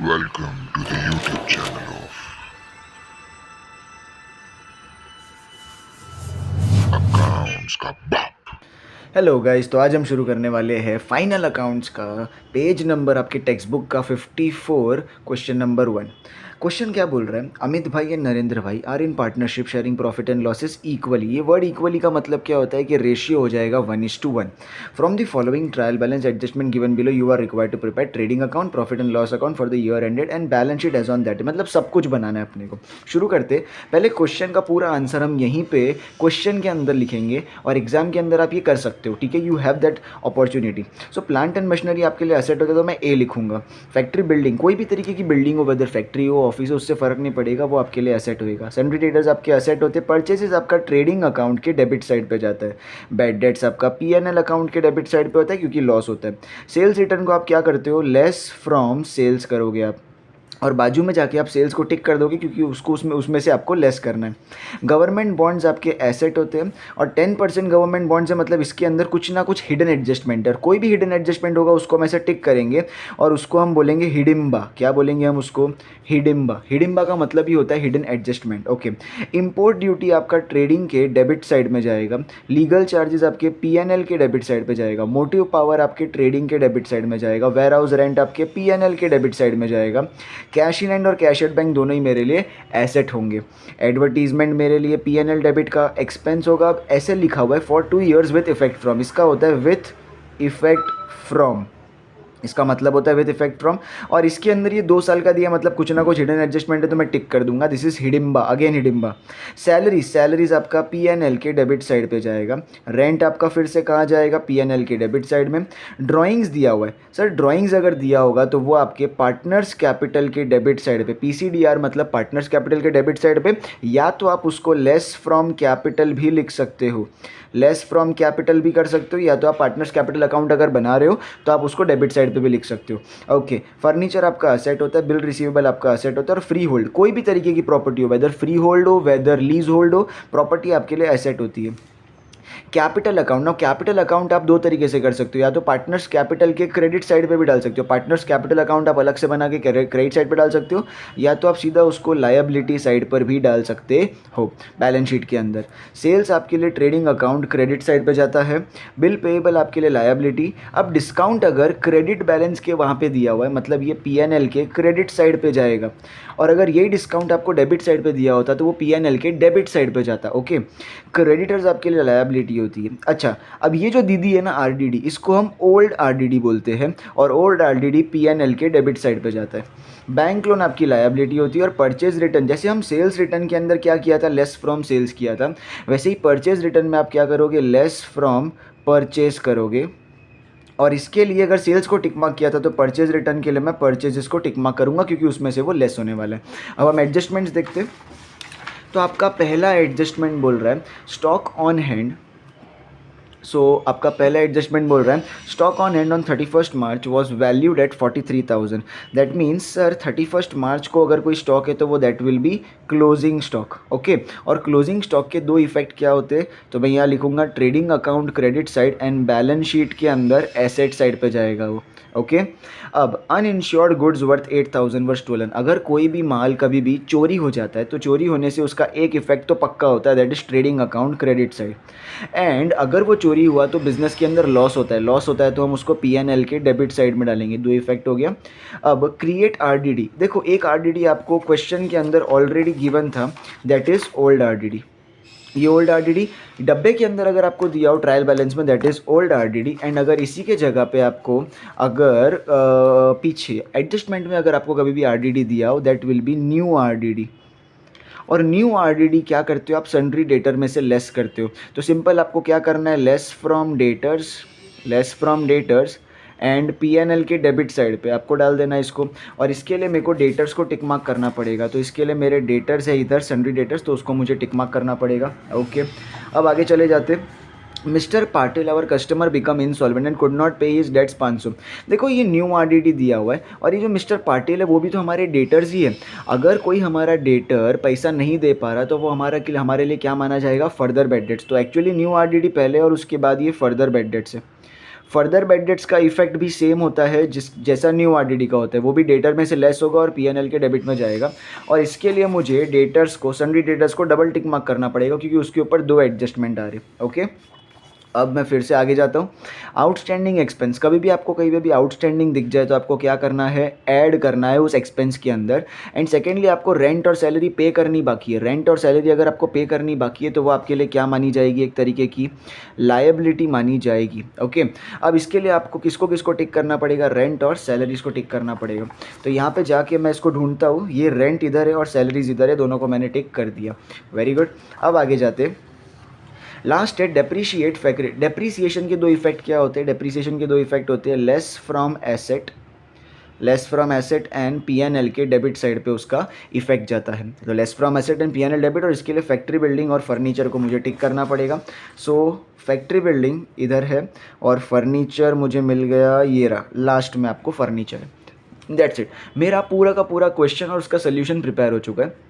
Welcome to the YouTube channel of Accounts का बाप। Hello guys, तो आज हम शुरू करने वाले हैं फाइनल अकाउंट्स का पेज नंबर आपके टेक्स्ट बुक का 54 क्वेश्चन नंबर 1। क्वेश्चन क्या बोल रहा है, Amit bhai and Narendra bhai are in partnership sharing profit and losses equally. ये वर्ड इक्वली का मतलब क्या होता है कि रेशियो हो जाएगा 1:1। From the following trial balance adjustment given below you are required to prepare trading account, profit and loss account for the year ended and balance sheet as on that. मतलब सब कुछ बनाना है अपने को। शुरू करते पहले क्वेश्चन का पूरा आंसर हम यहीं पे क्वेश्चन के अंदर लिखेंगे और एग्जाम के अंदर आप ये कर सकते हो, ठीक है। You have that opportunity. So plant and machinery आपके लिए एसेट होता है तो मैं ए लिखूंगा। फैक्ट्री बिल्डिंग, कोई भी तरीके की बिल्डिंग हो, वेदर फैक्ट्री हो ऑफिस हो, उससे फर्क नहीं पड़ेगा, वो आपके लिए एसेट होएगा। सन्ड्री ट्रेडर्स आपके एसेट होते हैं। परचेजेस आपका ट्रेडिंग अकाउंट के डेबिट साइड पे जाता है। बैड डेट्स आपका पीएनएल अकाउंट के डेबिट साइड पे होता है क्योंकि लॉस होता है। सेल्स रिटर्न को आप क्या करते हो, लेस फ्रॉम सेल्स करोगे आप, और बाजू में जाके आप सेल्स को टिक कर दोगे क्योंकि उसको उसमें से आपको लेस करना है। गवर्नमेंट बॉन्ड्स आपके एसेट होते हैं और 10% गवर्नमेंट बॉन्ड्स है, मतलब इसके अंदर कुछ ना कुछ हिडन एडजस्टमेंट है। कोई भी हिडन एडजस्टमेंट होगा उसको हम ऐसे टिक करेंगे और उसको हम बोलेंगे हिडिम्बा। क्या बोलेंगे हम उसको, हिडिम्बा। हिडिम्बा का मतलब ही होता है hidden adjustment. Okay. Import duty आपका ट्रेडिंग के डेबिट साइड में जाएगा। लीगल चार्जेस आपके पीएनएल के डेबिट साइड पे जाएगा। मोटिव पावर आपके ट्रेडिंग के डेबिट साइड में जाएगा। वेयर हाउस रेंट आपके पीएनएल के डेबिट साइड में जाएगा। कैश इन हैंड और कैश एट बैंक दोनों ही मेरे लिए एसेट होंगे। एडवर्टीजमेंट मेरे लिए पीएनएल डेबिट का एक्सपेंस होगा। अब ऐसे लिखा हुआ है for 2 years with effect from, इसका होता है विथ इफेक्ट फ्रॉम, इसका मतलब होता है विद इफेक्ट फ्रॉम। और इसके अंदर ये 2 साल का दिया, मतलब कुछ ना कुछ हिडन एडजस्टमेंट है तो मैं टिक कर दूंगा। This is Hidimba, again Hidimba. Salaries आपका पीएनएल के डेबिट साइड पे जाएगा। रेंट आपका फिर से कहाँ जाएगा, पीएनएल के डेबिट साइड में। ड्राइंग्स दिया हुआ है सर, ड्राइंग्स अगर दिया होगा तो वो आपके पार्टनर्स कैपिटल के डेबिट साइड पे, पीसीडीआर मतलब पार्टनर्स कैपिटल के डेबिट साइड पे, या तो आप उसको लेस फ्रॉम कैपिटल भी लिख सकते हो, लेस फ्रॉम कैपिटल भी कर सकते हो, या तो आप पार्टनर्स कैपिटल अकाउंट अगर बना रहे हो तो आप उसको डेबिट साइड पे भी लिख सकते हो। ओके। फर्नीचर आपका असेट होता है। बिल रिसीवेबल आपका असेट होता है। और फ्री होल्ड, कोई भी तरीके की प्रॉपर्टी हो, वेदर फ्री होल्ड हो वेदर लीज होल्ड हो, प्रॉपर्टी आपके लिए एसेट होती है। कैपिटल अकाउंट, ना कैपिटल अकाउंट आप 2 तरीके से कर सकते हो, या तो पार्टनर्स कैपिटल के क्रेडिट साइड पे भी डाल सकते हो। पार्टनर्स कैपिटल अकाउंट आप अलग से बना के क्रेडिट साइड पे डाल सकते हो, या तो आप सीधा उसको लायबिलिटी साइड पर भी डाल सकते हो बैलेंस शीट के अंदर। सेल्स आपके लिए ट्रेडिंग अकाउंट क्रेडिट साइड पे जाता है। बिल पेएबल आपके लिए लायबिलिटी। अब डिस्काउंट अगर क्रेडिट बैलेंस के वहाँ पे दिया हुआ है, मतलब ये पीएनएल के क्रेडिट साइड पे जाएगा, और अगर यही डिस्काउंट आपको डेबिट साइड पे दिया होता तो वो पीएनएल के डेबिट साइड पे जाता। ओके। क्रेडिटर्स आपके लिए लायबिलिटी होती है। अच्छा, अब ये जो दीदी है ना आरडीडी, इसको हम ओल्ड आरडीडी बोलते हैं, और ओल्ड आरडीडी पीएनएल के डेबिट साइड पे जाता है। बैंक लोन आपकी लायबिलिटी होती है। और परचेज रिटर्न, जैसे हम सेल्स रिटर्न के अंदर क्या किया था, लेस फ्रॉम सेल्स किया था, वैसे ही परचेज रिटर्न में आप क्या करोगे, लेस फ्रॉम परचेज करोगे। और इसके लिए अगर सेल्स को टिक मार्क किया था तो परचेज रिटर्न के लिए मैं परचेजेस को टिक मार्क करूंगा क्योंकि उसमें से वो लेस होने वाला है। अब हम एडजस्टमेंट्स देखते हैं। तो आपका पहला एडजस्टमेंट बोल रहा है स्टॉक ऑन हैंड। सो आपका पहला एडजस्टमेंट बोल रहा है stock on hand on 31st March was valued at 43,000। That means sir 31st मार्च को अगर कोई स्टॉक है तो वो that will be closing stock. Okay. और क्लोजिंग स्टॉक के 2 इफेक्ट क्या होते हैं, तो मैं यहाँ लिखूंगा trading account credit side and balance sheet के अंदर एसेट साइड पे जाएगा वो। ओके। अब अनइंश्योर्ड गुड्स वर्थ 8,000 वर स्टोलन। अगर कोई भी माल कभी भी चोरी हो जाता है तो चोरी होने से उसका एक इफेक्ट तो पक्का होता है, that is trading account credit side. And अगर वो चोरी हुआ तो बिजनेस के अंदर लॉस होता है, लॉस होता है तो हम उसको पीएनएल के डेबिट साइड में डालेंगे। 2 इफेक्ट हो गया। अब क्रिएट आरडीडी, देखो एक आरडीडी आपको क्वेश्चन के अंदर ऑलरेडी गिवन था, दैट इज ओल्ड आरडीडी। ये ओल्ड आरडीडी डब्बे के अंदर अगर आपको दिया हो ट्रायल बैलेंस में, that is old RDD. And अगर इसी के जगह पे आपको अगर पीछे एडजस्टमेंट में अगर आपको कभी भी आरडीडी दिया हो, that will be new RDD. और न्यू आरडीडी क्या करते हो आप, सन्ड्री डेटर में से लेस करते हो। तो सिंपल आपको क्या करना है, less from debtors, less from debtors and PNL के डेबिट साइड पे आपको डाल देना इसको। और इसके लिए मेरे को डेटर्स को टिक मार्क करना पड़ेगा, तो इसके लिए मेरे डेटर्स है इधर सन्ड्री डेटर्स, तो उसको मुझे टिक मार्क करना पड़ेगा। ओके। अब आगे चले जाते। Mister Patil our customer become insolvent and could not pay his debts 500। देखो ये न्यू आरडीडी दिया हुआ है, और ये जो मिस्टर पाटिल है वो भी तो हमारे डेटर्स ही है। अगर कोई हमारा डेटर पैसा नहीं दे पा रहा तो वो हमारे लिए क्या माना जाएगा, फर्दर बैड डेट्स। तो एक्चुअली न्यू आरडीडी पहले और उसके बाद ये फर्दर बैड डेट्स है। फर्दर बैड डेट्स का इफेक्ट भी सेम होता है जैसा न्यू आरडीडी का होता है, वो भी डेटर में से लेस होगा और पीएनएल के डेबिट में जाएगा। और इसके लिए मुझे डेटर्स को, सन्ड्री डेटर्स को डबल टिक मार्क करना पड़ेगा क्योंकि उसके ऊपर 2 एडजस्टमेंट आ रहे। ओके, अब मैं फिर से आगे जाता हूँ। आउटस्टैंडिंग एक्सपेंस, कभी भी आपको कहीं पे भी आउटस्टैंडिंग दिख जाए तो आपको क्या करना है, ऐड करना है उस एक्सपेंस के अंदर। एंड सेकेंडली आपको रेंट और सैलरी पे करनी बाकी है। रेंट और सैलरी अगर आपको पे करनी बाकी है तो वो आपके लिए क्या मानी जाएगी, एक तरीके की लायबिलिटी मानी जाएगी। ओके, अब इसके लिए आपको किसको किसको टिक करना पड़ेगा, रेंट और सैलरीज को टिक करना पड़ेगा। तो यहाँ पर जाके मैं इसको ढूंढता हूँ, ये रेंट इधर है और सैलरीज इधर है, दोनों को मैंने टिक कर दिया। Very good. अब आगे जाते, लास्ट है डेप्रीशिएट फैक्टर। डेप्रीसिएशन के 2 इफेक्ट क्या होते हैं, डेप्रीसिएशन के 2 इफेक्ट होते हैं, less from asset and PNL के डेबिट साइड पे उसका इफेक्ट जाता है। तो less from asset and PNL debit, और इसके लिए फैक्ट्री बिल्डिंग और फर्नीचर को मुझे टिक करना पड़ेगा। सो फैक्ट्री बिल्डिंग इधर है और फर्नीचर मुझे मिल गया, ये रहा लास्ट में आपको फर्नीचर है। दैट्स इट, मेरा पूरा का पूरा क्वेश्चन और उसका सोल्यूशन प्रिपेयर हो चुका है।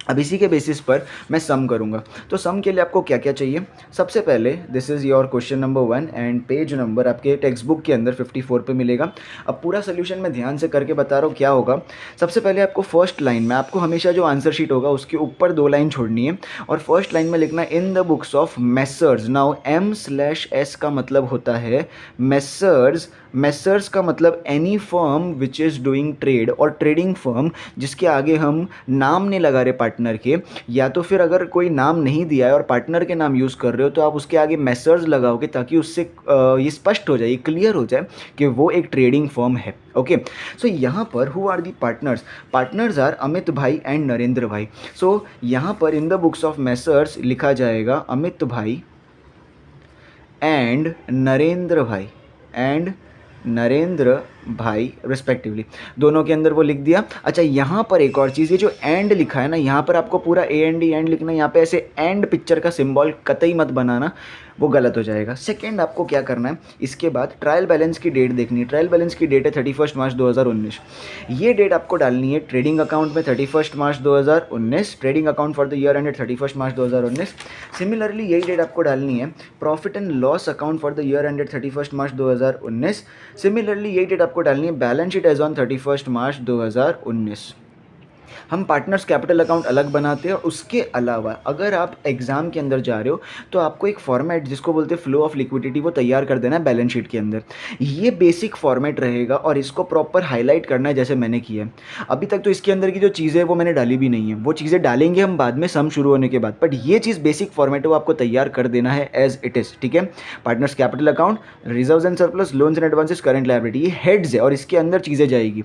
अब इसी के बेसिस पर मैं सम करूंगा। तो सम के लिए आपको क्या क्या चाहिए, सबसे पहले this is your question number 1 and page number आपके टेक्स्ट बुक के अंदर 54 पे मिलेगा। अब पूरा सोल्यूशन मैं ध्यान से करके बता रहा हूँ क्या होगा। सबसे पहले आपको फर्स्ट लाइन में, आपको हमेशा जो आंसर शीट होगा उसके ऊपर 2 लाइन छोड़नी है और फर्स्ट लाइन में लिखना इन the books of messrs. Now M/S का मतलब होता है मेसर्स। मेसर्स का मतलब any firm which is doing trade, और ट्रेडिंग फर्म जिसके आगे हम नाम नहीं लगा रहे पार्टनर के, या तो फिर अगर कोई नाम नहीं दिया है और पार्टनर के नाम यूज़ कर रहे हो तो आप उसके आगे मेसर्स लगाओगे ताकि उससे ये स्पष्ट हो जाए, ये क्लियर हो जाए कि वो एक ट्रेडिंग फर्म है। ओके, सो यहाँ पर who are the partners, partners are Amit bhai and Narendra bhai. So यहाँ पर in the books of messrs लिखा जाएगा अमित भाई एंड नरेंद्र भाई रिस्पेक्टिवली, दोनों के अंदर वो लिख दिया। अच्छा, यहाँ पर एक और चीज़, ये जो एंड लिखा है ना, यहाँ पर आपको पूरा AND एंड लिखना है, यहाँ पे ऐसे एंड पिक्चर का सिंबल कतई मत बनाना, वो गलत हो जाएगा। सेकेंड आपको क्या करना है, इसके बाद ट्रायल बैलेंस की डेट देखनी है। ट्रायल बैलेंस की डेट है 31 मार्च 2019। ये डेट आपको डालनी है ट्रेडिंग अकाउंट में 31 मार्च 2019, trading account for the year ended 31 March 2019। Similarly यही डेट आपको डालनी है profit and loss account for the year ended 31 March 2019। Similarly यही डेट आपको डालनी है बैलेंस शीट एज ऑन 31 मार्च 2019। हम पार्टनर्स कैपिटल अकाउंट अलग बनाते हैं। और उसके अलावा अगर आप एग्जाम के अंदर जा रहे हो तो आपको एक फॉर्मेट जिसको बोलते हैं फ्लो ऑफ लिक्विडिटी, वो तैयार कर देना है बैलेंस शीट के अंदर। ये बेसिक फॉर्मेट रहेगा और इसको प्रॉपर हाईलाइट करना है जैसे मैंने किया है। अभी तक तो इसके अंदर की जो चीज़ें हैं वो मैंने डाली भी नहीं है, वो चीज़ें डालेंगे हम बाद में सम शुरू होने के बाद, बट ये चीज़ बेसिक फॉर्मेट है वो आपको तैयार कर देना है एज इट इज़। ठीक है, partners capital account, reserves and surplus, loans and advances, current liability, ये हेड्स है और इसके अंदर चीज़ें जाएगी।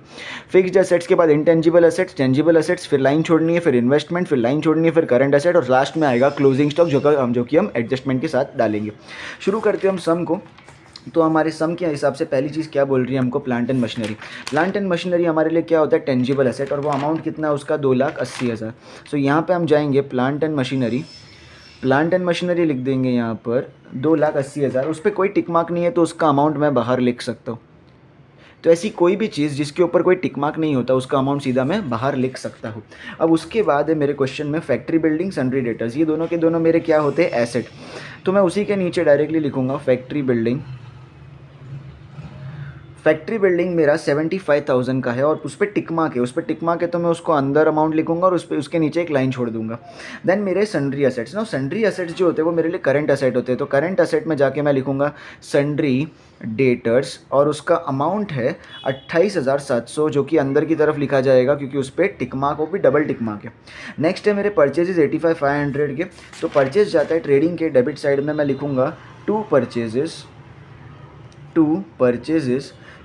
फिक्स्ड एसेट्स के बाद इंटेंजिबल एसेट्स, टेंजिबल एसेट्स, फिर लाइन छोड़नी है, फिर इन्वेस्टमेंट, फिर लाइन छोड़नी है, फिर करंट एसेट, और लास्ट में आएगा क्लोजिंग स्टॉक जो कि हम एडजस्टमेंट के साथ डालेंगे। शुरू करते हैं हम सम को। तो हमारे सम के हिसाब से पहली चीज़ क्या बोल रही है हमको, plant and machinery. Plant and machinery हमारे लिए क्या होता है, टेंजिबल एसेट, और वो अमाउंट कितना है उसका 2,80,000। सो यहाँ पे हम जाएंगे प्लांट एंड मशीनरी लिख देंगे यहाँ पर 2,80,000। उस पर कोई टिक मार्क नहीं है तो उसका अमाउंट मैं बाहर लिख सकता हूँ। तो ऐसी कोई भी चीज़ जिसके ऊपर कोई टिक मार्क नहीं होता उसका अमाउंट सीधा मैं बाहर लिख सकता हूँ। अब उसके बाद है मेरे क्वेश्चन में फैक्ट्री बिल्डिंग, सन्ड्री डेटर्स, ये दोनों के दोनों मेरे क्या होते हैं, एसेट। तो मैं उसी के नीचे डायरेक्टली लिखूंगा फैक्ट्री बिल्डिंग मेरा 75,000 का है और उस पर टिक मार्क है, तो मैं उसको अंदर अमाउंट लिखूंगा और उस पर उसके नीचे एक लाइन छोड़ दूंगा। देन मेरे सन्ड्री एसेट्स, ना सन्ड्री एसेट्स जो होते हैं वो मेरे लिए करंट एसेट होते हैं। तो करंट एसेट में जाके मैं लिखूंगा सन्ड्री डेटर्स और उसका अमाउंट है 28,700, जो कि अंदर की तरफ लिखा जाएगा क्योंकि उस पर टिक मार्क, वो भी डबल टिक मार्क है। नेक्स्ट है मेरे परचेजेस 85,500 के। तो परचेज जाता है ट्रेडिंग के डेबिट साइड में, मैं लिखूंगा टू परचेजेस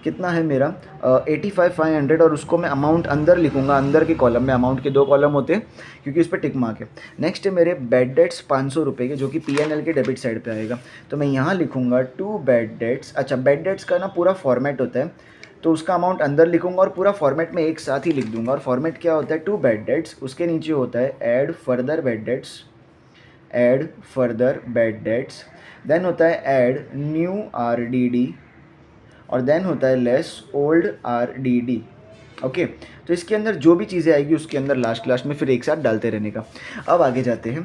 कितना है मेरा 85,500, और उसको मैं अमाउंट अंदर लिखूंगा, अंदर के कॉलम में। अमाउंट के 2 कॉलम होते हैं क्योंकि उस पर टिक मार्क है। नेक्स्ट है मेरे बैड डेट्स 500 रुपये के, जो कि पीएनएल के डेबिट साइड पे आएगा। तो मैं यहाँ लिखूंगा टू बैड डेट्स। अच्छा, बैड डेट्स का ना पूरा फॉर्मेट होता है, तो उसका अमाउंट अंदर लिखूंगा और पूरा फॉर्मेट में एक साथ ही लिख दूंगा। और फॉर्मेट क्या होता है, टू बैड डेट्स, उसके नीचे होता है add further bad debts, then होता है ऐड न्यू RDD, और देन होता है लेस ओल्ड RDD। ओके, तो इसके अंदर जो भी चीज़ें आएगी उसके अंदर लास्ट में फिर एक साथ डालते रहने का। अब आगे जाते हैं।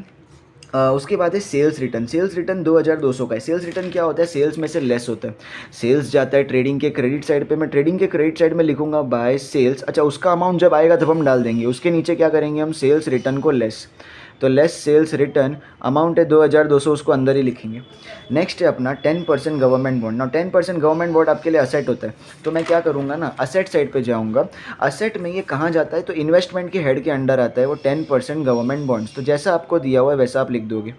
उसके बाद है सेल्स रिटर्न। सेल्स रिटर्न 2200 का है। सेल्स रिटर्न क्या होता है? सेल्स में से लेस होता है। सेल्स जाता है ट्रेडिंग के क्रेडिट साइड पे, मैं ट्रेडिंग के क्रेडिट साइड में लिखूंगा बाय सेल्स। अच्छा, उसका अमाउंट जब आएगा तब हम डाल देंगे। उसके नीचे क्या करेंगे हम? सेल्स रिटर्न को लेस, तो लेस सेल्स रिटर्न, अमाउंट है 2200, उसको अंदर ही लिखेंगे। नेक्स्ट है अपना 10% गवर्नमेंट बॉन्ड। ना 10% गवर्नमेंट बॉन्ड आपके लिए असेट होता है, तो मैं क्या करूँगा ना, असेट साइड पे जाऊँगा। असेट में ये कहाँ जाता है? तो इन्वेस्टमेंट के हेड के अंडर आता है वो 10% गवर्नमेंट बॉन्ड्स। तो जैसा आपको दिया हुआ है वैसा आप लिख दोगे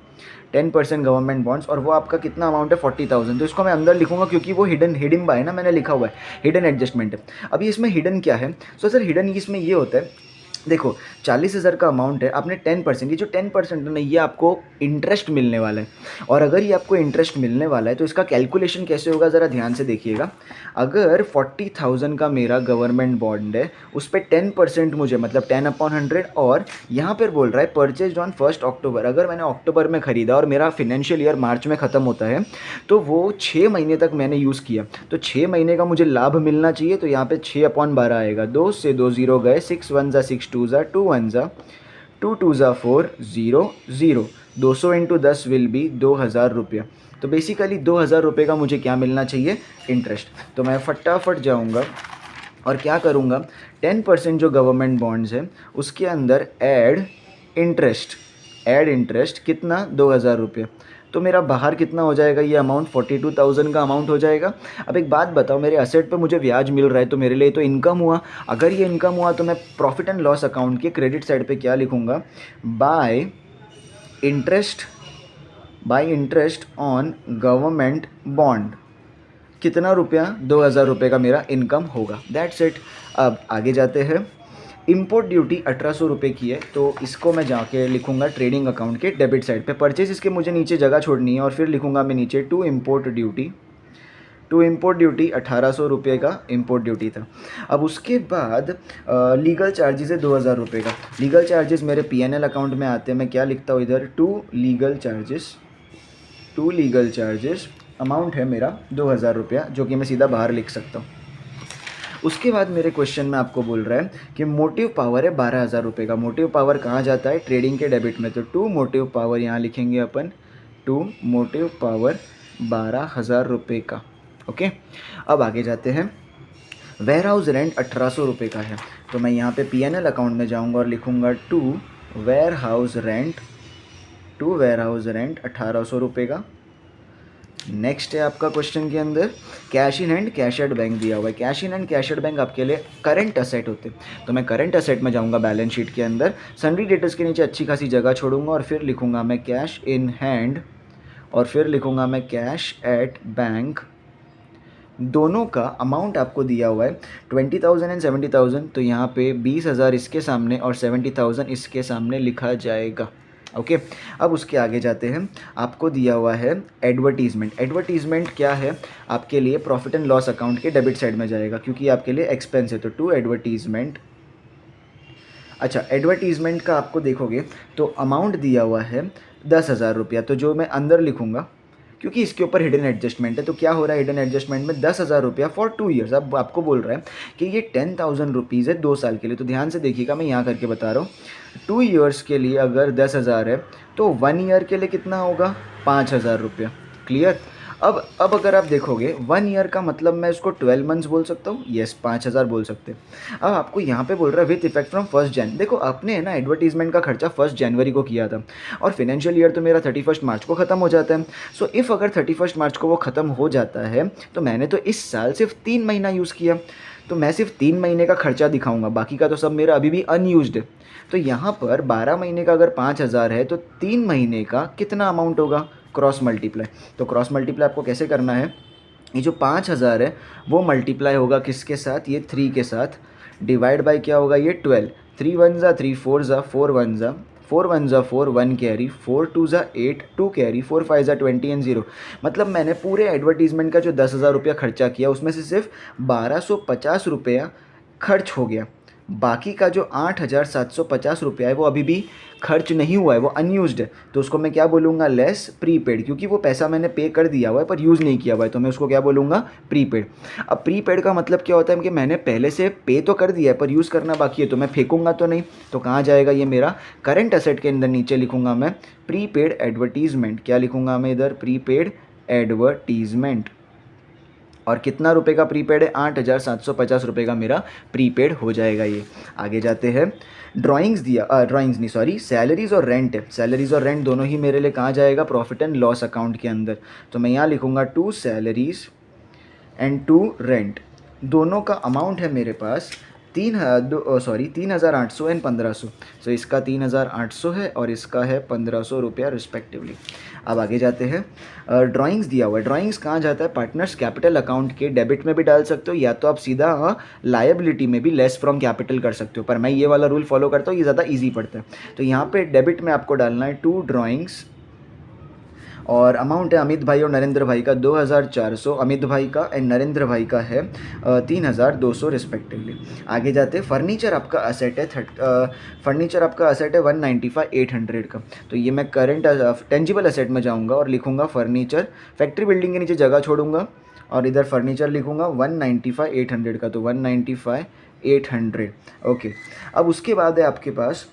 10% गवर्नमेंट बॉन्ड्स, और वो आपका कितना अमाउंट है? 40,000। तो इसको मैं अंदर लिखूंगा क्योंकि वो हिडन बाय ना, मैंने लिखा हुआ है, हिडन एडजस्टमेंट है। अभी इसमें हिडन क्या है? सो सर हिडन इसमें ये होता है, देखो 40,000 का अमाउंट है, आपने 10%, ये जो 10% है ना, ये आपको इंटरेस्ट मिलने वाला है। और अगर ये आपको इंटरेस्ट मिलने वाला है तो इसका कैलकुलेशन कैसे होगा, ज़रा ध्यान से देखिएगा। अगर 40,000 का मेरा गवर्नमेंट बॉन्ड है, उस पर 10% मुझे, मतलब 10/100, और यहाँ पर बोल रहा है परचेज ऑन 1 अक्टूबर। अगर मैंने अक्टूबर में ख़रीदा और मेरा फिनेंशियल ईयर मार्च में ख़त्म होता है, तो वो 6 महीने तक मैंने यूज़ किया, तो 6 महीने का मुझे लाभ मिलना चाहिए। तो यहाँ पे 6/12 आएगा, 2 से 2 0 गए, 6 1 ज़ा 6 2 ज़ा 2 1 ज़ा 2 2 ज़ा 4 0 0, 200 इंटू 10 विल बी 2,000 रुपया। तो बेसिकली 2,000 रुपये का मुझे क्या मिलना चाहिए? इंटरेस्ट। तो मैं फटाफट जाऊँगा और क्या करूँगा, 10% जो गवर्नमेंट बॉन्ड्स है उसके अंदर ऐड इंटरेस्ट कितना? 2,000 रुपये। तो मेरा बाहर कितना हो जाएगा? ये अमाउंट 42,000 का अमाउंट हो जाएगा। अब एक बात बताओ, मेरे असेट पे मुझे ब्याज मिल रहा है तो मेरे लिए तो इनकम हुआ। अगर ये इनकम हुआ तो मैं प्रॉफिट एंड लॉस अकाउंट के क्रेडिट साइड पे क्या लिखूँगा? Bye interest on government bond. कितना रुपया? 2,000 रुपये का मेरा इनकम होगा। That's it. अब आगे जाते हैं। इंपोर्ट ड्यूटी 1,800 रुपये की है, तो इसको मैं जाके लिखूंगा ट्रेडिंग अकाउंट के डेबिट साइड पे। परचेज इसके मुझे नीचे जगह छोड़नी है और फिर लिखूंगा मैं नीचे टू इंपोर्ट ड्यूटी 1,800 रुपये का इंपोर्ट ड्यूटी था। अब उसके बाद लीगल चार्जेस है 2,000 रुपये का। लीगल चार्जेस मेरे PNL अकाउंट में आते हैं। मैं क्या लिखता हूँ इधर? टू लीगल चार्जेस, अमाउंट है मेरा 2,000 रुपया, जो कि मैं सीधा बाहर लिख सकता हूँ। उसके बाद मेरे क्वेश्चन में आपको बोल रहा है कि मोटिव पावर है 12,000 रुपये का। मोटिव पावर कहाँ जाता है? ट्रेडिंग के डेबिट में। तो टू मोटिव पावर यहाँ लिखेंगे अपन, टू मोटिव पावर 12,000 रुपये का। ओके, अब आगे जाते हैं। वेयर हाउस रेंट 1,800 रुपये का है, तो मैं यहाँ पे PNL अकाउंट में जाऊँगा और लिखूँगा टू वेयर हाउस रेंट 1,800 रुपये का। नेक्स्ट है आपका क्वेश्चन के अंदर cash in hand cash at bank दिया हुआ है। Cash in hand cash at bank आपके लिए करंट असेट होते हैं, तो मैं करंट असेट में जाऊंगा बैलेंस शीट के अंदर। सन्ड्री डेटर्स के नीचे अच्छी खासी जगह छोड़ूंगा और फिर लिखूंगा मैं कैश इन हैंड और फिर लिखूंगा मैं कैश एट बैंक। दोनों का अमाउंट आपको दिया हुआ है 20,000 एंड 70,000, तो यहाँ पे 20,000 इसके सामने और 70,000 इसके सामने लिखा जाएगा। ओके, अब उसके आगे जाते हैं। आपको दिया हुआ है एडवर्टीज़मेंट। एडवर्टीज़मेंट क्या है? आपके लिए प्रॉफिट एंड लॉस अकाउंट के डेबिट साइड में जाएगा क्योंकि आपके लिए एक्सपेंस है, तो टू एडवर्टीज़मेंट। अच्छा, एडवर्टीज़मेंट का आपको देखोगे तो अमाउंट दिया हुआ है 10,000 रुपया, तो जो मैं अंदर लिखूँगा क्योंकि इसके ऊपर हिडन एडजस्टमेंट है, तो क्या हो रहा है हिडन एडजस्टमेंट में 10,000 रुपया फॉर 2 ईयर्स। अब आपको बोल रहा है कि ये 10,000 रुपीज़ है 2 साल के लिए, तो ध्यान से देखिएगा, मैं यहाँ करके बता रहा हूँ। 2 ईयर्स के लिए अगर 10,000 है तो 1 ईयर के लिए कितना होगा? 5,000 रुपया। क्लियर? अब अगर आप देखोगे 1 ईयर का मतलब मैं इसको 12 मंथ्स बोल सकता हूँ, येस 5,000 बोल सकते हैं। अब आपको यहाँ पे बोल रहा है विथ इफेक्ट फ्रॉम 1 जन। देखो आपने है ना एडवर्टीजमेंट का खर्चा 1 जनवरी को किया था और फिनेंशियल ईयर तो मेरा 31 मार्च को ख़त्म हो जाता है। सो इफ़ अगर 31 मार्च को वो ख़त्म हो जाता है तो मैंने तो इस साल सिर्फ 3 महीना यूज़ किया, तो मैं सिर्फ 3 महीने का खर्चा दिखाऊंगा, बाकी का तो सब मेरा अभी भी अनयूज्ड है। तो यहाँ पर 12 महीने का अगर 5,000 है तो 3 महीने का कितना अमाउंट होगा? Cross multiply. तो क्रॉस मल्टीप्लाई आपको कैसे करना है? ये जो 5,000 है वो मल्टीप्लाई होगा किसके साथ? ये 3 के साथ, डिवाइड बाय क्या होगा? ये 12। 3 1 ज़ा 3 4 ज़ा 4 1 ज़ा 4 1 ज़ा 4 1 कैरी 4 2 ज़ा 8 2 कैरी 4 5 ज़ा 20 एंड 0। मतलब मैंने पूरे एडवर्टीजमेंट का जो 10,000 रुपया खर्चा किया उसमें से सिर्फ 1,250 रुपया खर्च हो गया। बाकी का जो 8,750 रुपया है वो अभी भी खर्च नहीं हुआ है, वो अनयूज्ड है, तो उसको मैं क्या बोलूँगा, लेस प्रीपेड, क्योंकि वो पैसा मैंने पे कर दिया हुआ है पर यूज़ नहीं किया हुआ है, तो मैं उसको क्या बोलूँगा, प्रीपेड। अब प्रीपेड का मतलब क्या होता है कि मैंने पहले से पे तो कर दिया है पर यूज़ करना बाकी है, तो मैं फेंकूंगा तो नहीं, तो कहाँ जाएगा ये मेरा करंट असेट के अंदर, नीचे लिखूंगा मैं प्रीपेड एडवर्टीजमेंट। क्या लिखूंगा मैं इधर, प्रीपेड एडवर्टीजमेंट। और कितना रुपए का प्रीपेड है, 8,750 रुपये का मेरा प्रीपेड हो जाएगा ये। आगे जाते हैं, ड्राइंग्स दिया, ड्राइंग्स नहीं सॉरी, सैलरीज और रेंट है, सैलरीज और रेंट दोनों ही मेरे लिए कहाँ जाएगा, प्रॉफिट एंड लॉस अकाउंट के अंदर। तो मैं यहाँ लिखूँगा to salaries and to rent, दोनों का अमाउंट है मेरे पास 3,800 एंड 1,500। सो इसका 3,800 है और इसका है 1,500 रुपया रिस्पेक्टिवली। अब आगे जाते हैं, ड्राइंग्स दिया हुआ है, ड्राइंग्स कहाँ जाता है, पार्टनर्स कैपिटल अकाउंट के डेबिट में भी डाल सकते हो या तो आप सीधा लायबिलिटी में भी लेस फ्रॉम कैपिटल कर सकते हो, पर मैं ये वाला रूल फॉलो करता हूँ, ये ज़्यादा ईजी पड़ता है। तो यहाँ पे डेबिट में आपको डालना है टू ड्राइंग्स और अमाउंट है अमित भाई और नरेंद्र भाई का 2,400, अमित भाई का एंड नरेंद्र भाई का है 3,200 रिस्पेक्टिवली। आगे जाते, फर्नीचर आपका असेट है फर्नीचर आपका असेट है 195,800 का, तो ये मैं करंट टेंजिबल असेट में जाऊंगा और लिखूंगा फर्नीचर, फैक्ट्री बिल्डिंग के नीचे जगह छोड़ूंगा और इधर फर्नीचर लिखूंगा 195,800 का, तो 195,800 ओके। अब उसके बाद है आपके पास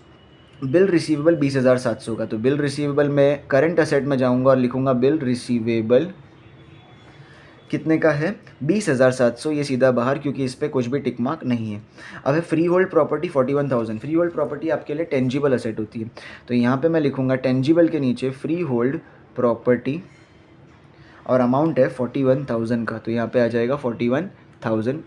बिल रिसीवेबल 20,700 का, तो बिल रिसीवेबल में करंट असेट में जाऊंगा और लिखूंगा बिल रिसीवेबल कितने का है, 20,700, ये सीधा बाहर क्योंकि इस पर कुछ भी टिक मार्क नहीं है। अब है free hold property 41,000, free hold property आपके लिए टेंजिबल असेट होती है, तो यहाँ पे मैं लिखूंगा टेंजिबल के नीचे फ्री होल्ड प्रॉपर्टी और अमाउंट है 41,000 का, तो यहाँ पे आ जाएगा 41,000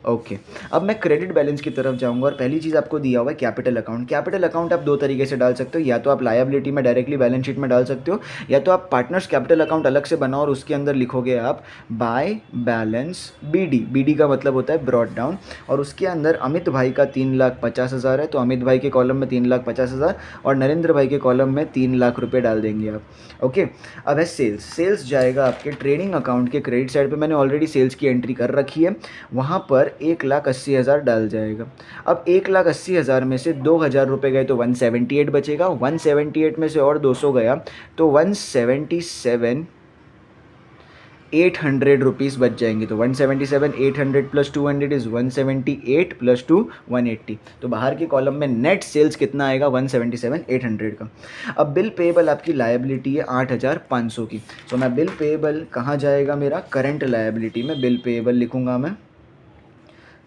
ओके। अब मैं क्रेडिट बैलेंस की तरफ जाऊंगा और पहली चीज़ आपको दिया हुआ है कैपिटल अकाउंट। कैपिटल अकाउंट आप दो तरीके से डाल सकते हो, या तो आप लायबिलिटी में डायरेक्टली बैलेंस शीट में डाल सकते हो, या तो आप पार्टनर्स कैपिटल अकाउंट अलग से बनाओ और उसके अंदर लिखोगे आप बाय बैलेंस BD, BD का मतलब होता है ब्रॉट डाउन, और उसके अंदर अमित भाई का 3,50,000 है, तो अमित भाई के कॉलम में 3,50,000 और नरेंद्र भाई के कॉलम में 3 लाख रुपये डाल देंगे आप ओके। अब है सेल्स, सेल्स जाएगा आपके ट्रेडिंग अकाउंट के क्रेडिट साइड पे, मैंने ऑलरेडी सेल्स की एंट्री कर रखी है, वहाँ पर 1,80,000 डाल जाएगा। अब 1,80,000 में से 2,000 रुपये गए तो 178 बचेगा, 178 में से और 200 गया तो 177,800 रुपीज़ बच जाएंगे, तो 177,800 प्लस 200 इज़ 178 प्लस 2 180, तो बाहर के कॉलम में नेट सेल्स कितना आएगा, 177,800 का। अब बिल पेएबल आपकी लायबिलिटी है 8,500 की, तो मैं बिल पेएबल कहाँ जाएगा मेरा, करंट लायबिलिटी में बिल पेएबल लिखूँगा मैं,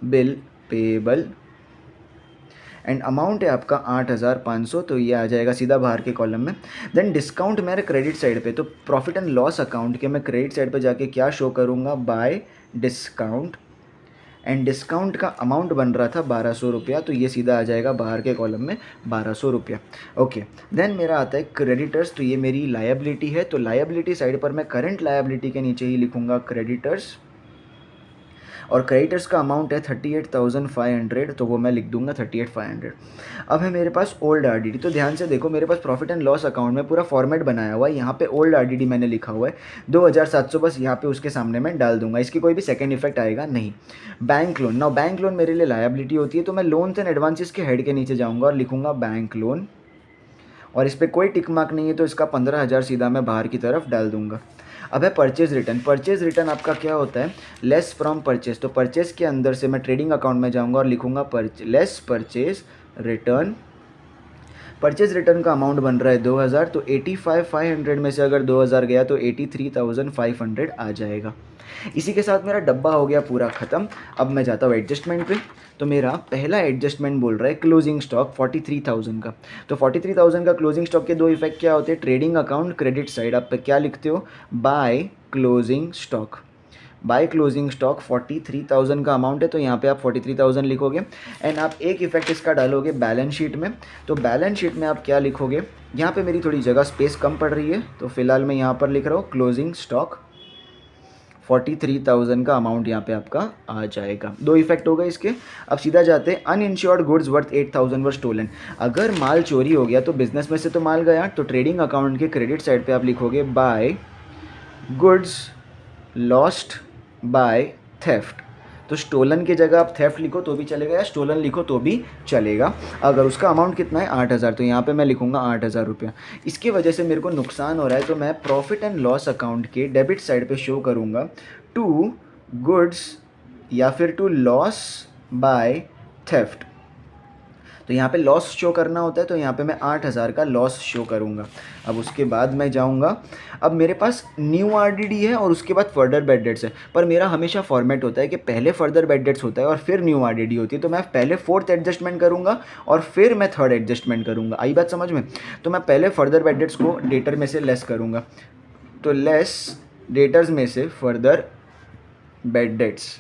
बिल पेएबल एंड अमाउंट है आपका 8,500, तो ये आ जाएगा सीधा बाहर के कॉलम में। देन डिस्काउंट मेरे क्रेडिट साइड पे, तो प्रॉफिट एंड लॉस अकाउंट के मैं क्रेडिट साइड पे जाके क्या शो करूँगा, बाय डिस्काउंट, एंड डिस्काउंट का अमाउंट बन रहा था 1,200 रुपया, तो ये सीधा आ जाएगा बाहर के कॉलम में 1,200 रुपया ओके। देन मेरा आता है क्रेडिटर्स, तो ये मेरी लायबिलिटी है, तो लायबिलिटी साइड पर मैं करंट लायबिलिटी के नीचे ही लिखूँगा क्रेडिटर्स, और क्रेडिटर्स का अमाउंट है 38,500, तो वो मैं लिख दूंगा 38,500। अब है मेरे पास ओल्ड RDD, तो ध्यान से देखो मेरे पास प्रॉफिट एंड लॉस अकाउंट में पूरा फॉर्मेट बनाया हुआ है, यहाँ पे ओल्ड RDD मैंने लिखा हुआ है 2,700, बस यहाँ पे उसके सामने मैं डाल दूंगा, इसकी कोई भी सेकंड इफेक्ट आएगा नहीं। Bank loan, now bank loan मेरे लिए लायबिलिटी होती है, तो मैं लोन्स एंड एडवांसेस के हेड के नीचे जाऊँगा और लिखूँगा बैंक लोन, और इस पर कोई टिक मार्क नहीं है तो इसका 15,000 सीधा मैं बाहर की तरफ डाल दूंगा। अब है परचेज रिटर्न, परचेज रिटर्न आपका क्या होता है, लेस फ्रॉम परचेज, तो परचेज के अंदर से मैं ट्रेडिंग अकाउंट में जाऊंगा और लिखूंगा less purchase return. Purchase return का अमाउंट बन रहा है 2,000, तो 85,500 में से अगर 2,000 गया तो 83,500 आ जाएगा। इसी के साथ मेरा डब्बा हो गया पूरा ख़त्म। अब मैं जाता हूँ एडजस्टमेंट पे, तो मेरा पहला एडजस्टमेंट बोल रहा है क्लोजिंग स्टॉक 43,000 का, तो 43,000 का क्लोजिंग स्टॉक के दो इफेक्ट क्या होते हैं, ट्रेडिंग अकाउंट क्रेडिट साइड आप पे क्या लिखते हो, by closing stock, by closing stock 43,000 का अमाउंट है, तो यहाँ पे आप 43,000 लिखोगे एंड आप एक इफेक्ट इसका डालोगे बैलेंस शीट में, तो बैलेंस शीट में आप क्या लिखोगे, यहाँ पे मेरी थोड़ी जगह स्पेस कम पड़ रही है तो फिलहाल मैं यहाँ पर लिख रहा हूँ क्लोजिंग स्टॉक 43,000 का अमाउंट यहाँ पे आपका आ जाएगा। दो इफेक्ट हो गए इसके। अब सीधा जाते हैं अनइंश्योर्ड गुड्स वर्थ 8,000 वर स्टोलन, अगर माल चोरी हो गया तो बिजनेस में से तो माल गया, तो ट्रेडिंग अकाउंट के क्रेडिट साइड पे आप लिखोगे by goods lost by theft, तो स्टोलन की जगह आप थेफ्ट लिखो तो भी चलेगा या स्टोलन लिखो तो भी चलेगा। अगर उसका अमाउंट कितना है 8,000, तो यहाँ पे मैं लिखूँगा 8,000 रुपया। इसकी वजह से मेरे को नुकसान हो रहा है, तो मैं प्रॉफिट एंड लॉस अकाउंट के डेबिट साइड पे शो करूँगा टू गुड्स या फिर टू लॉस बाय थेफ्ट। तो यहाँ पे लॉस शो करना होता है, तो यहाँ पे मैं 8,000 का लॉस शो करूँगा। अब उसके बाद मैं जाऊँगा, अब मेरे पास न्यू आरडीडी है और उसके बाद फर्दर बैड डेट्स है, पर मेरा हमेशा फॉर्मेट होता है कि पहले फर्दर बैड डेट्स होता है और फिर न्यू आरडीडी होती है। तो मैं पहले फोर्थ एडजस्टमेंट करूँगा और फिर मैं थर्ड एडजस्टमेंट करूँगा। आई बात समझ में? तो मैं पहले फर्दर बैड डेट्स को डेटर में से लेस करूँगा, तो लेस डेटर्स में से फर्दर बैड डेट्स,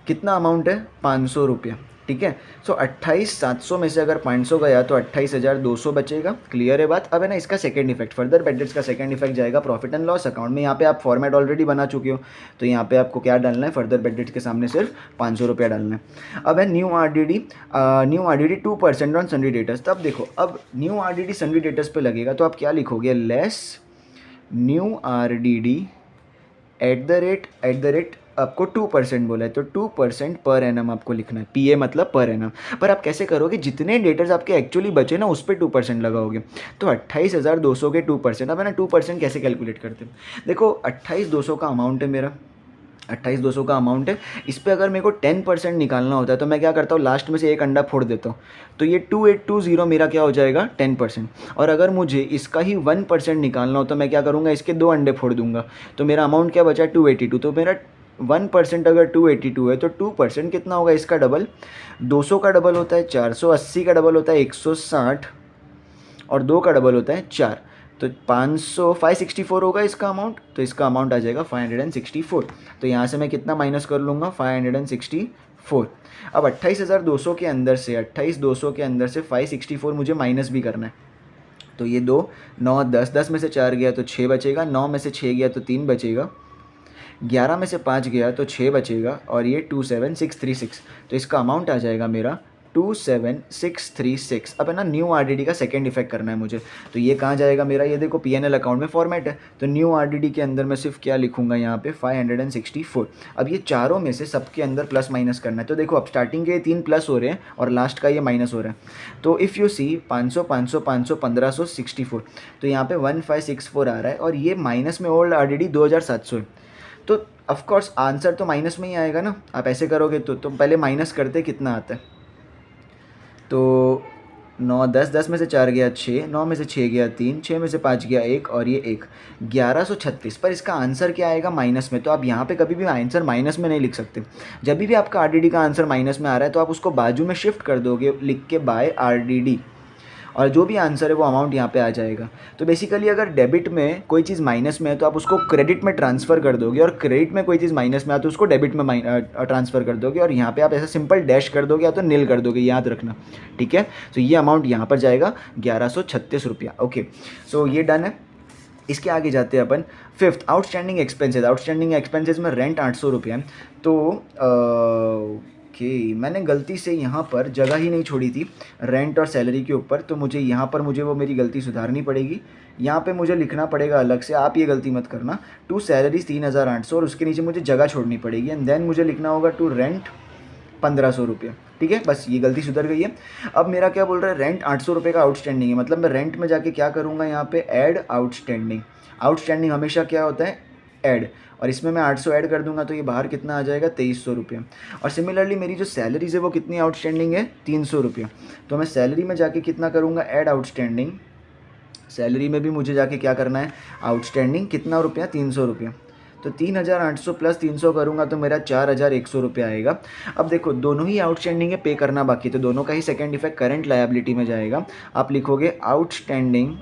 कितना अमाउंट है 500 रुपया, ठीक है। सो 28,700 में से अगर 500 गया तो 28,200 बचेगा। क्लियर है बात? अब है ना इसका second effect, further bad dates का सेकंड इफेक्ट जाएगा प्रॉफिट एंड लॉस अकाउंट में। यहाँ पे आप फॉर्मेट ऑलरेडी बना चुके हो, तो यहाँ पे आपको क्या डालना है, फर्दर बैड डेट्स के सामने सिर्फ 500 रुपया डालना है। अब है न्यू आरडीडी 2% ऑन सन्डी डेटर्स। तब देखो, अब न्यू आरडीडी सन्डी डेटर्स पे लगेगा, तो आप क्या लिखोगे, less new RDD at the rate आपको 2% बोला है, तो 2% पर एनम आपको लिखना है। पीए मतलब पर एनम। पर आप कैसे करोगे, जितने डेटर्स आपके एक्चुअली बचे ना उस पर 2% लगाओगे, तो 28,200 के 2%। अब है ना 2% कैसे कैलकुलेट करते हैं, देखो 28,200 का अमाउंट है मेरा, 28,200 का अमाउंट है। इस पर अगर मेरे को 10% निकालना होता है, तो मैं क्या करता हूँ, लास्ट में से एक अंडा फोड़ देता हूँ, तो ये 2820 मेरा क्या हो जाएगा 10%। और अगर मुझे इसका ही 1% निकालना हो तो मैं क्या करूँगा, इसके 2 अंडे फोड़ दूंगा, तो मेरा अमाउंट क्या बचा 282। तो मेरा 1% अगर 282 है तो 2% कितना होगा, इसका डबल 200 का डबल होता है 480 का डबल होता है 160 और 2 का डबल होता है 4, तो 564 होगा इसका अमाउंट। तो इसका अमाउंट आ जाएगा 564। तो यहाँ से मैं कितना माइनस कर लूँगा, 564। अब 28,200 के अंदर से 28,200 के अंदर से 564 मुझे माइनस भी करना है, तो ये 2 9 10 10 में से 4 गया तो 6 बचेगा, 9 में से 6 गया तो 3 बचेगा, 11 में से 5 गया तो 6 बचेगा, और ये 27636। तो इसका अमाउंट आ जाएगा मेरा 27636। अब है ना न्यू आरडीडी का सेकंड इफेक्ट करना है मुझे, तो ये कहाँ जाएगा मेरा, ये देखो पीएनएल अकाउंट में फॉर्मेट है, तो न्यू आरडीडी के अंदर मैं सिर्फ क्या लिखूंगा यहाँ पे 564। अब ये चारों में से सबके अंदर प्लस माइनस करना है, तो देखो अब स्टार्टिंग के 3 प्लस हो रहे हैं और लास्ट का ये माइनस हो रहा है। तो इफ़ यू सी 500 500 500 1564, तो यहाँ पे 1564 आ रहा है, और ये माइनस में ओल्ड आरडीडी 2700 है, तो ऑफकोर्स आंसर तो माइनस में ही आएगा ना। आप ऐसे करोगे तो तुम पहले माइनस करते कितना आता है, तो 9 10 10 में से 4 गया 6, 9 में से 6 गया 3, 6 में से 5 गया 1 और ये 1, 1136। पर इसका आंसर क्या आएगा, माइनस में। तो आप यहाँ पे कभी भी आंसर माइनस में नहीं लिख सकते। जब भी आपका आरडीडी का आंसर माइनस में आ रहा है तो आप उसको बाजू में शिफ्ट कर दोगे लिख के बाय आरडीडी, और जो भी आंसर है वो अमाउंट यहाँ पे आ जाएगा। तो बेसिकली अगर डेबिट में कोई चीज़ माइनस में है तो आप उसको क्रेडिट में ट्रांसफ़र कर दोगे, और क्रेडिट में कोई चीज़ माइनस में आती है तो उसको डेबिट में ट्रांसफ़र कर दोगे, और यहाँ पे आप ऐसा सिंपल डैश कर दोगे या तो नील कर दोगे, याद रखना, ठीक है। तो ये अमाउंट यहाँ पर जाएगा 1136 रुपया। ओके, सो ये डन है। इसके आगे जाते हैं अपन fifth, outstanding expenses. Outstanding expenses में रेंट 800 रुपये है, तो मैंने गलती से यहाँ पर जगह ही नहीं छोड़ी थी रेंट और सैलरी के ऊपर, तो मुझे यहाँ पर वो मेरी गलती सुधारनी पड़ेगी। यहाँ पे मुझे लिखना पड़ेगा अलग से, आप ये गलती मत करना, टू सैलरीज 3,800 और उसके नीचे मुझे जगह छोड़नी पड़ेगी, एंड देन मुझे लिखना होगा टू रेंट 1,500 रुपये, ठीक है। बस ये गलती सुधर गई है। अब मेरा क्या बोल रहा है, रेंट 800 रुपये का आउटस्टैंडिंग है, मतलब मैं रेंट में जाके क्या करूँगा, यहाँ पे ऐड आउटस्टैंडिंग। आउटस्टैंडिंग हमेशा क्या होता है, ऐड, और इसमें मैं 800 ऐड कर दूंगा तो ये बाहर कितना आ जाएगा 2,300 रुपये। और सिमिलरली मेरी जो सैलरीज है वो कितनी आउटस्टैंडिंग है 300 रुपये, तो मैं सैलरी में जाके कितना करूँगा, ऐड आउटस्टैंडिंग। सैलरी में भी मुझे जाके क्या करना है, आउटस्टैंडिंग कितना रुपया 300 रुपये, तो 3,800 प्लस 300 करूँगा तो मेरा 4,100 रुपये आएगा। अब देखो दोनों ही आउटस्टैंडिंग है, पे करना बाकी, तो दोनों का ही सेकेंड इफेक्ट करंट लायबिलिटी में जाएगा। आप लिखोगे आउटस्टैंडिंग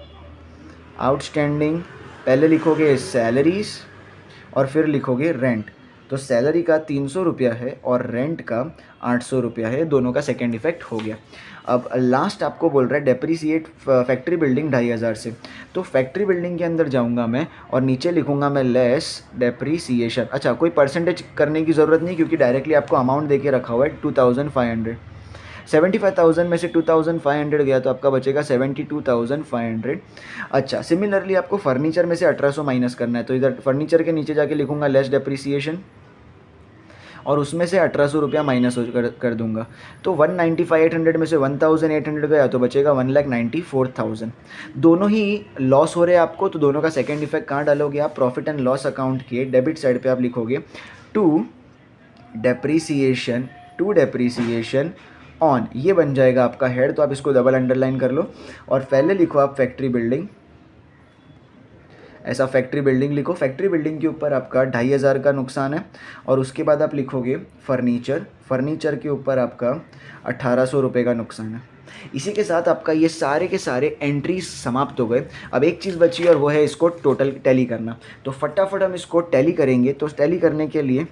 पहले लिखोगे सैलरीज और फिर लिखोगे रेंट, तो सैलरी का 300 रुपया है और रेंट का 800 रुपया है, दोनों का सेकेंड इफेक्ट हो गया। अब लास्ट आपको बोल रहा है डेप्रीसिएट फैक्ट्री बिल्डिंग 2,500 से, तो फैक्ट्री बिल्डिंग के अंदर जाऊंगा मैं और नीचे लिखूंगा मैं लेस डेप्रीसिएशन। अच्छा, कोई परसेंटेज करने की ज़रूरत नहीं क्योंकि डायरेक्टली आपको अमाउंट दे के रखा हुआ है 2,500। 75,000 में से 2,500 गया तो आपका बचेगा 72,500। अच्छा, सिमिलरली आपको फर्नीचर में से 1,800 माइनस करना है, तो इधर फर्नीचर के नीचे जाके लिखूंगा लेस डेप्रीसिएशन, और उसमें से 1800 रुपया माइनस कर दूंगा। तो 195,800 में से 1,800 गया तो बचेगा 1,94,000। दोनों ही लॉस हो रहे हैं आपको, तो दोनों का सेकेंड इफेक्ट कहाँ डालोगे आप? प्रॉफिट एंड लॉस अकाउंट के डेबिट साइड पे आप लिखोगे टू डेप्रीसिएशन ऑन, ये बन जाएगा आपका हेड। तो आप इसको डबल अंडरलाइन कर लो और पहले लिखो आप फैक्ट्री बिल्डिंग, ऐसा फैक्ट्री बिल्डिंग लिखो। फैक्ट्री बिल्डिंग के ऊपर आपका 2,500 का नुकसान है। और उसके बाद आप लिखोगे फर्नीचर के ऊपर आपका 1,800 रुपये का नुकसान है। इसी के साथ आपका ये सारे के सारे एंट्रीज समाप्त हो गए। अब एक चीज़ बची और वो है इसको टोटल टैली करना। तो फटाफट हम इसको टैली करेंगे। तो टैली करने के लिए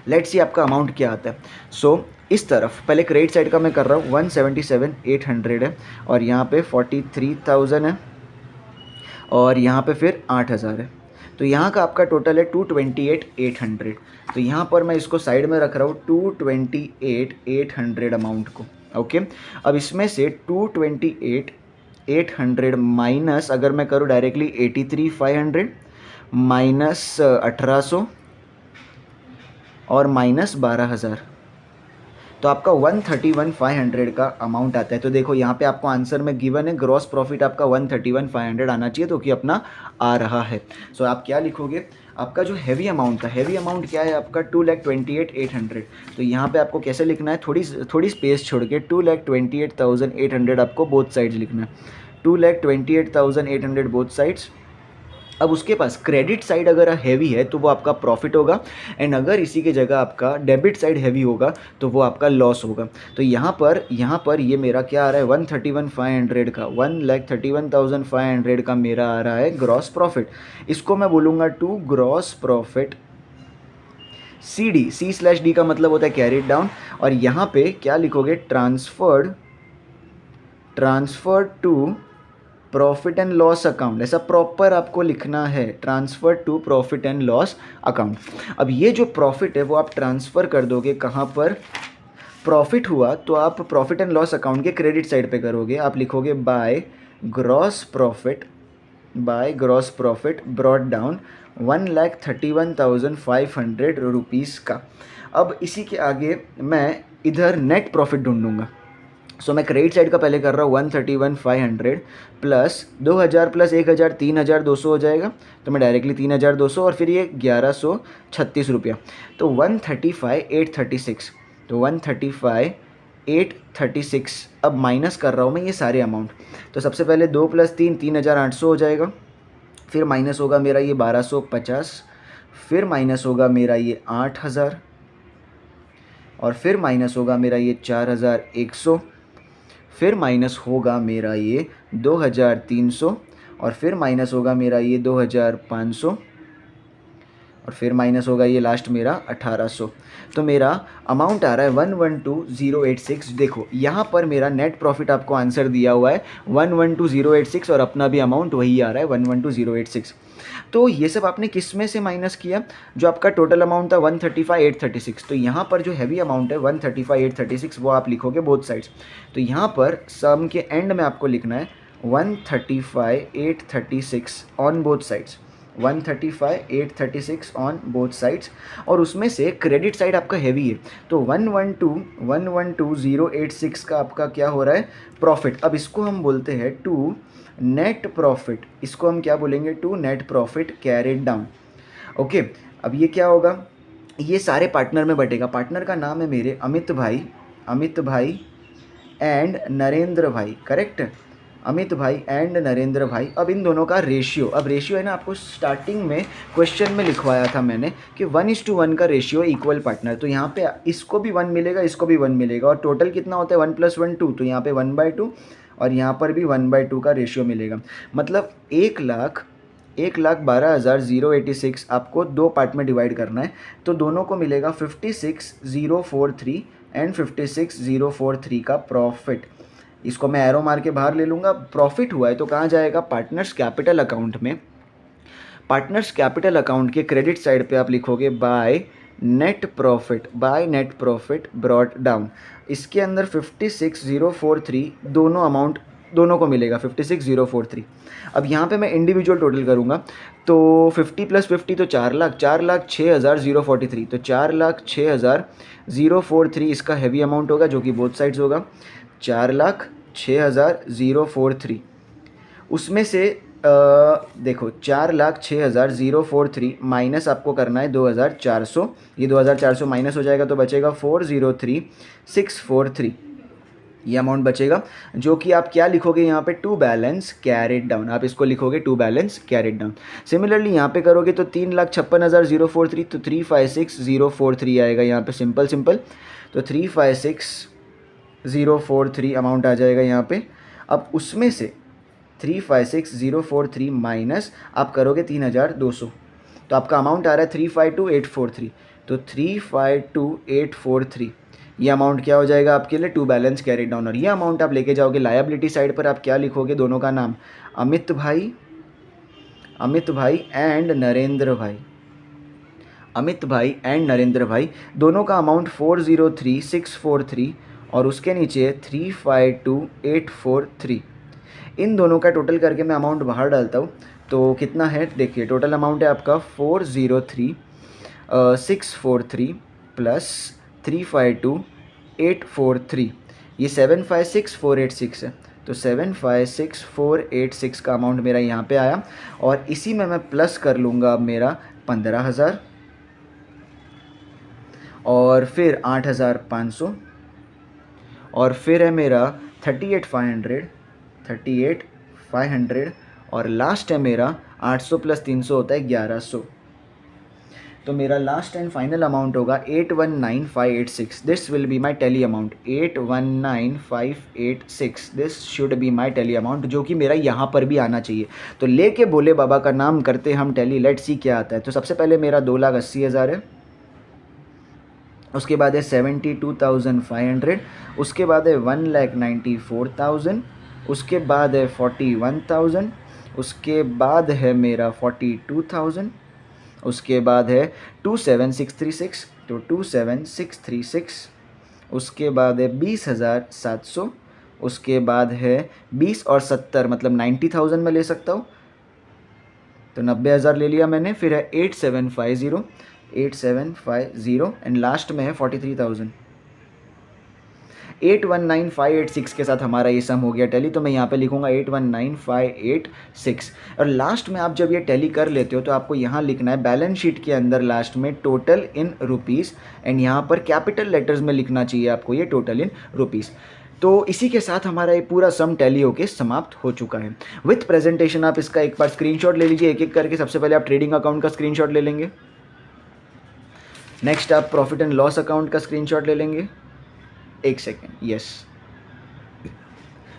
लेट्स सी आपका अमाउंट क्या आता है। सो इस तरफ पहले क्रेडिट साइड का मैं कर रहा हूँ, 177,800 है और यहाँ पे 43,000 है और यहाँ पे फिर 8,000 है। तो यहाँ का आपका टोटल है 228,800। तो यहाँ पर मैं इसको साइड में रख रहा हूँ 228,800 अमाउंट को। ओके, अब इसमें से 228,800 माइनस अगर मैं करूँ डायरेक्टली 83,500 माइनस 1,800 और माइनस 12,000, तो आपका 131,500 का अमाउंट आता है। तो देखो यहाँ पे आपको आंसर में गिवन है ग्रॉस प्रॉफिट आपका 131,500 आना चाहिए, तो कि अपना आ रहा है। सो आप क्या लिखोगे? आपका जो हैवी अमाउंट था, हैवी अमाउंट क्या है आपका? 2,28,800। तो यहाँ पे आपको कैसे लिखना है? थोड़ी स्पेस छोड़ के 2,28,800 आपको बोथ साइड्स लिखना है। 2,28,800 बोथ साइड्स। अब उसके पास क्रेडिट साइड अगर हैवी है तो वो आपका प्रॉफिट होगा, एंड अगर इसी की जगह आपका डेबिट साइड हैवी होगा तो वो आपका लॉस होगा। तो यहाँ पर ये मेरा क्या आ रहा है? 131,500 का 1,31,500 का मेरा आ रहा है ग्रॉस प्रॉफिट। इसको मैं बोलूँगा टू ग्रॉस प्रॉफिट C/D का मतलब होता है कैरिड डाउन। और यहाँ पे क्या लिखोगे? Transferred to profit and loss account, ऐसा प्रॉपर आपको लिखना है, transfer to profit and loss account. अब ये जो प्रॉफिट है वो आप ट्रांसफ़र कर दोगे कहाँ पर? प्रॉफिट हुआ तो आप प्रॉफिट एंड लॉस अकाउंट के क्रेडिट साइड पे करोगे। आप लिखोगे by gross profit brought down 1,31,500 rupees का। अब इसी के आगे मैं इधर नेट प्रॉफिट ढूंढूंगा। सो मैं क्रेडिट साइड का पहले कर रहा हूँ 131,500 प्लस 2,000 प्लस 1,000 3,200 हो जाएगा। तो मैं डायरेक्टली 3,200 और फिर ये 1,136 रुपया, तो 135,836। तो 135,836 अब माइनस कर रहा हूँ मैं ये सारे अमाउंट। तो सबसे पहले 2 + 3 3,800 हो जाएगा। फिर माइनस होगा मेरा ये 1,250, फिर माइनस होगा मेरा ये 8,000 और फिर माइनस होगा मेरा ये 4,100, फिर माइनस होगा मेरा ये 2,300 और फिर माइनस होगा मेरा ये 2,500 और फिर माइनस होगा ये लास्ट मेरा 1,800। तो मेरा अमाउंट आ रहा है 112,086। देखो यहाँ पर मेरा नेट प्रॉफिट आपको आंसर दिया हुआ है 112,086 और अपना भी अमाउंट वही आ रहा है 112,086। तो ये सब आपने किस में से माइनस किया? जो आपका टोटल अमाउंट था 135,836। तो यहाँ पर जो हैवी अमाउंट है 135,836 वो आप लिखोगे बोथ साइड्स। तो यहाँ पर सम के एंड में आपको लिखना है 135,836 on both sides, 135,836 on both sides. और उसमें से क्रेडिट साइड आपका हैवी है, तो 112,086 का आपका क्या हो रहा है? प्रॉफिट। अब इसको हम बोलते हैं टू नेट प्रॉफिट, इसको हम क्या बोलेंगे? To net profit carried down. Okay, अब ये क्या होगा? ये सारे पार्टनर में बटेगा। पार्टनर का नाम है मेरे अमित भाई एंड नरेंद्र भाई, करेक्ट? अमित भाई एंड नरेंद्र भाई। अब इन दोनों का रेशियो, अब रेशियो है ना, आपको स्टार्टिंग में क्वेश्चन में लिखवाया था मैंने कि 1:1 का रेशियो इक्वल पार्टनर। तो यहाँ पे इसको भी 1 मिलेगा, इसको भी 1 मिलेगा, और टोटल कितना होता है? 1 + 1 2। तो यहाँ पे 1/2 और यहाँ पर भी 1/2 का रेशियो मिलेगा। मतलब 1,12,086 आपको 2 पार्ट में डिवाइड करना है। तो दोनों को मिलेगा 56,043 एंड 56,043 का प्रॉफिट। इसको मैं एरो मार के बाहर ले लूँगा। प्रॉफिट हुआ है तो कहाँ जाएगा? पार्टनर्स कैपिटल अकाउंट में। पार्टनर्स कैपिटल अकाउंट के क्रेडिट साइड पे आप लिखोगे by net profit brought down. इसके अंदर 56,043 दोनों अमाउंट दोनों को मिलेगा 56,043। अब यहाँ पे मैं इंडिविजुअल टोटल करूँगा तो 50 + 50 तो 4,06,043, तो 4,06,043 इसका हैवी अमाउंट होगा जो कि बोथ साइड्स होगा 4,06,043। उसमें से देखो 4,06,043 माइनस आपको करना है 2,400, ये 2,400 माइनस हो जाएगा तो बचेगा 403,643, ये अमाउंट बचेगा जो कि आप क्या लिखोगे यहाँ पे टू बैलेंस कैरिड डाउन, आप इसको लिखोगे to balance carried down. Similarly यहाँ पे करोगे तो 3,56,043 तो 356,043 आएगा यहाँ पे, सिंपल तो 356,043 अमाउंट आ जाएगा यहाँ पे। अब उसमें से 356,043 माइनस आप करोगे 3,200 तो आपका अमाउंट आ रहा है 352,843, तो 352,843 ये अमाउंट क्या हो जाएगा आपके लिए टू बैलेंस कैरी डाउन। और ये अमाउंट आप लेके जाओगे लायबिलिटी साइड पर, आप क्या लिखोगे, दोनों का नाम अमित भाई एंड नरेंद्र भाई, अमित भाई एंड नरेंद्र भाई, दोनों का अमाउंट 403,643 और उसके नीचे 352,843। इन दोनों का टोटल करके मैं अमाउंट बाहर डालता हूँ तो कितना है, देखिए टोटल अमाउंट है आपका 403,643 प्लस 352,843, ये 756,486 है, तो 756,486 का अमाउंट मेरा यहाँ पे आया। और इसी में मैं प्लस कर लूँगा अब मेरा 15,000 और फिर 8,500 और फिर है मेरा 38,500 और लास्ट है मेरा 800 + 300 होता है 1100। तो मेरा लास्ट एंड फाइनल अमाउंट होगा 819,586। This will be my tally amount 819,586, this should be my tally amount, जो कि मेरा यहाँ पर भी आना चाहिए। तो लेके बोले बाबा का नाम करते हम टेली, लेट्स सी क्या आता है। तो सबसे पहले मेरा 2,80,000 है, उसके बाद है 72,500, उसके बाद है 1,94,000, उसके बाद है 41,000, उसके बाद है मेरा 42,000, उसके बाद है 27,636, तो 27,636, उसके बाद है 20,700, उसके बाद है 20 और 70 मतलब 90,000 में ले सकता हूँ, तो 90,000 ले लिया मैंने। फिर है 8,750 एंड लास्ट में है 43,000। 819,586 के साथ हमारा ये सम हो गया टैली, तो मैं यहाँ पे लिखूँगा 819,586। और लास्ट में आप जब ये टैली कर लेते हो तो आपको यहाँ लिखना है बैलेंस शीट के अंदर लास्ट में टोटल इन रुपीज़, एंड यहाँ पर कैपिटल लेटर्स में लिखना चाहिए आपको ये टोटल इन रुपीज़। तो इसी के साथ हमारा ये पूरा सम टैली होके समाप्त हो चुका है विथ प्रेजेंटेशन। आप इसका एक बार स्क्रीनशॉट ले लीजिए एक एक करके। सबसे पहले आप ट्रेडिंग अकाउंट का स्क्रीनशॉट ले लेंगे, नेक्स्ट आप प्रॉफिट एंड लॉस अकाउंट का स्क्रीनशॉट ले लेंगे, एक सेकेंड, यस,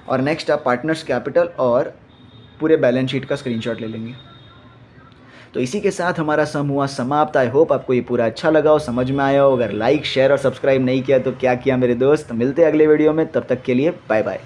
और नेक्स्ट आप पार्टनर्स कैपिटल और पूरे बैलेंस शीट का स्क्रीनशॉट ले लेंगे। तो इसी के साथ हमारा सम हुआ समाप्त। आई होप आपको ये पूरा अच्छा लगा हो, समझ में आया हो। अगर लाइक शेयर और सब्सक्राइब नहीं किया तो क्या किया मेरे दोस्त। मिलते हैं अगले वीडियो में, तब तक के लिए बाय बाय।